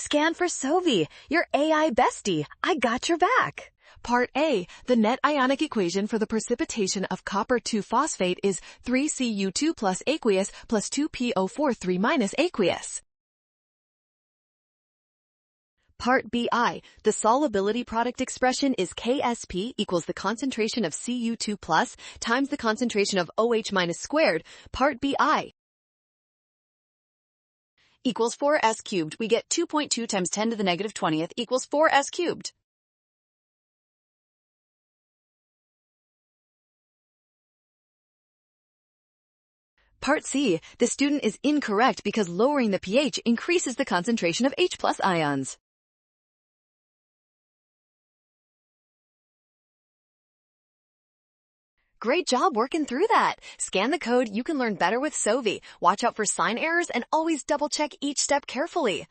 Scan for Sovi, your AI bestie. I got your back. Part A, the net ionic equation for the precipitation of copper 2-phosphate is 3Cu2 plus aqueous plus 2PO4 3 minus aqueous. Part BI, the solubility product expression is KSP equals the concentration of Cu2 plus times the concentration of OH minus squared. Part BI equals 4s cubed. We get 2.2 times 10 to the negative 20th equals 4s cubed. Part C, the student is incorrect because lowering the pH increases the concentration of H plus ions. Great job working through that. Scan the code. You can learn better with Sovi. Watch out for sign errors and always double check each step carefully.